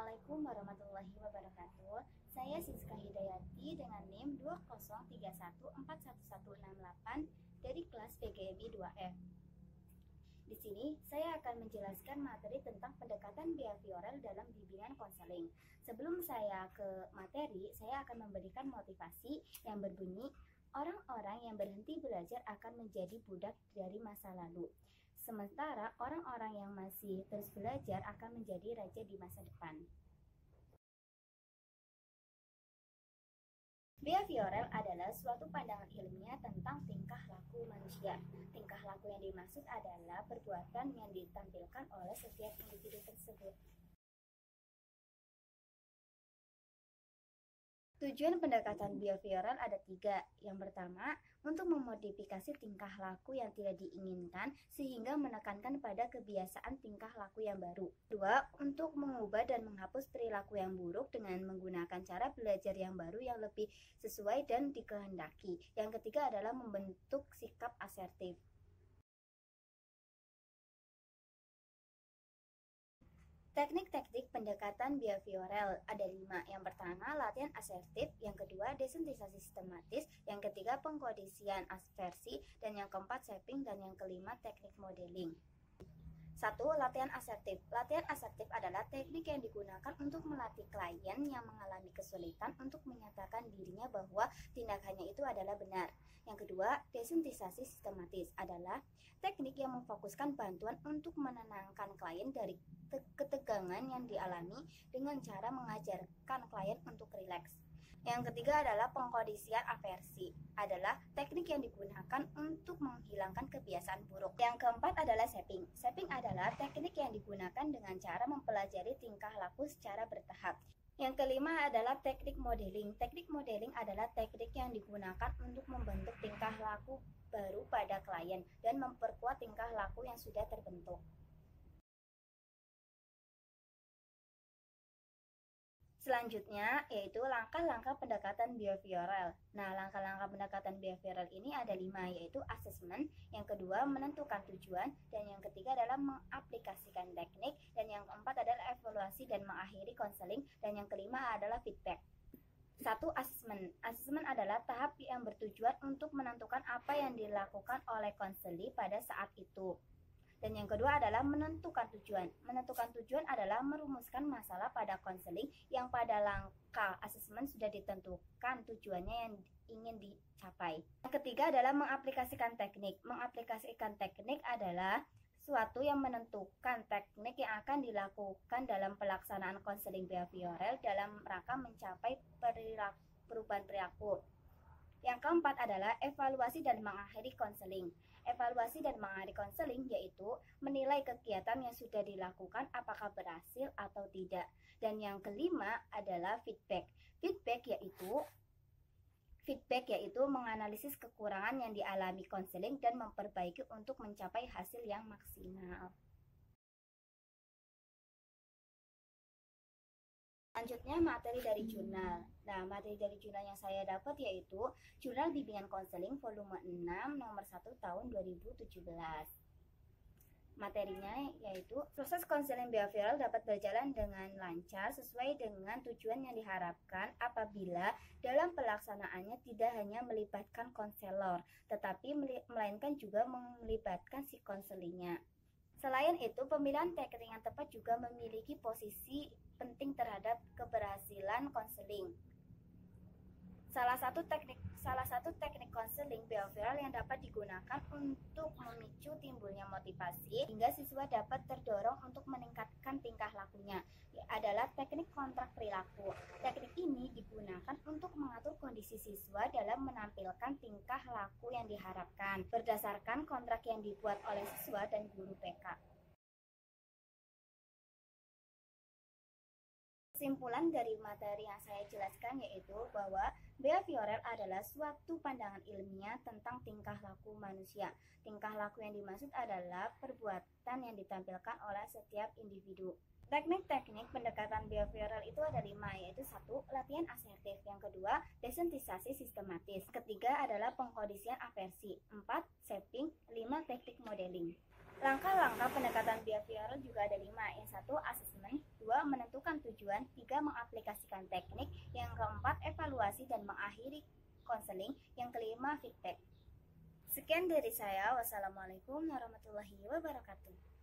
Assalamualaikum warahmatullahi wabarakatuh. Saya Siska Hidayati dengan NIM 203141168 dari kelas PGMI 2F. Di sini saya akan menjelaskan materi tentang pendekatan behavioral dalam bimbingan konseling. Sebelum saya ke materi, saya akan memberikan motivasi yang berbunyi, orang-orang yang berhenti belajar akan menjadi budak dari masa lalu. Sementara orang-orang yang masih terus belajar akan menjadi raja di masa depan. Behavioral adalah suatu pandangan ilmiah tentang tingkah laku manusia. Tingkah laku yang dimaksud adalah perbuatan yang ditampilkan oleh setiap individu tersebut. Tujuan pendekatan behavioral ada 3. Yang pertama, untuk memodifikasi tingkah laku yang tidak diinginkan sehingga menekankan pada kebiasaan tingkah laku yang baru. 2. Untuk mengubah dan menghapus perilaku yang buruk dengan menggunakan cara belajar yang baru yang lebih sesuai dan dikehendaki. Yang ketiga adalah membentuk sikap asertif. Teknik-teknik pendekatan behavioral ada 5. Yang pertama, latihan asertif. Yang kedua, desensitisasi sistematis. Yang ketiga, pengkondisian aversi. Dan yang keempat, shaping. Dan yang kelima, teknik modeling. 1. Latihan asertif. Latihan asertif adalah teknik yang digunakan untuk melatih klien yang mengalami kesulitan untuk menyatakan dirinya bahwa tindakannya itu adalah benar. Yang kedua, desensitisasi sistematis adalah teknik yang memfokuskan bantuan untuk menenangkan klien dari ketegangan yang dialami dengan cara mengajarkan klien untuk rileks. Yang ketiga adalah pengkondisian aversi, adalah teknik yang digunakan untuk menghilangkan kebiasaan buruk. Yang keempat adalah shaping. Shaping adalah teknik yang digunakan dengan cara mempelajari tingkah laku secara bertahap. Yang kelima adalah teknik modeling. Teknik modeling adalah teknik yang digunakan untuk membentuk tingkah laku baru pada klien dan memperkuat tingkah laku yang sudah terbentuk. Selanjutnya yaitu langkah-langkah pendekatan behavioral. Nah, langkah-langkah pendekatan behavioral ini ada 5, yaitu assessment, yang kedua menentukan tujuan, dan yang ketiga adalah mengaplikasikan teknik, dan yang keempat adalah evaluasi dan mengakhiri konseling, dan yang kelima adalah feedback. 1. Assessment. Assessment adalah tahap yang bertujuan untuk menentukan apa yang dilakukan oleh konseli pada saat itu. Dan yang kedua adalah menentukan tujuan. Menentukan tujuan adalah merumuskan masalah pada konseling yang pada langkah asesmen sudah ditentukan tujuannya yang ingin dicapai. Yang ketiga adalah mengaplikasikan teknik. Mengaplikasikan teknik adalah suatu yang menentukan teknik yang akan dilakukan dalam pelaksanaan konseling behavioral dalam rangka mencapai perubahan perilaku. Yang keempat adalah evaluasi dan mengakhiri konseling. Evaluasi dan mengakhiri konseling yaitu menilai kegiatan yang sudah dilakukan apakah berhasil atau tidak. Dan yang kelima adalah feedback. Feedback yaitu menganalisis kekurangan yang dialami konseling dan memperbaiki untuk mencapai hasil yang maksimal. Selanjutnya materi dari jurnal. Nah, materi dari jurnal yang saya dapat yaitu Jurnal Bimbingan Konseling volume 6 nomor 1 tahun 2017. Materinya yaitu proses konseling behavioral dapat berjalan dengan lancar sesuai dengan tujuan yang diharapkan apabila dalam pelaksanaannya tidak hanya melibatkan konselor, tetapi melainkan juga melibatkan si konselingnya. Selain itu, pemilihan teknik yang tepat juga memiliki posisi penting terhadap keberhasilan konseling. Salah satu teknik konseling behavioral yang dapat digunakan untuk memicu timbulnya motivasi hingga siswa dapat terdorong untuk meningkatkan tingkah lakunya adalah teknik kontrak perilaku. Teknik ini digunakan untuk mengatur kondisi siswa dalam menampilkan tingkah laku yang diharapkan berdasarkan kontrak yang dibuat oleh siswa dan guru PK. Kesimpulan dari materi yang saya jelaskan yaitu bahwa behavioral adalah suatu pandangan ilmiah tentang tingkah laku manusia. Tingkah laku yang dimaksud adalah perbuatan yang ditampilkan oleh setiap individu. Teknik-teknik pendekatan behavioral itu ada 5, yaitu 1. Latihan asertif. Yang kedua, desensitisasi sistematis. Ketiga adalah pengkondisian aversi. 4. Shaping. 5. Teknik modeling. Langkah-langkah pendekatan behavioral juga ada 5. Yang 1. Assessment. 2. Menentukan tujuan. tujuan, 3 mengaplikasikan teknik, yang keempat evaluasi dan mengakhiri konseling, yang kelima feedback. Sekian dari saya. Wassalamualaikum warahmatullahi wabarakatuh.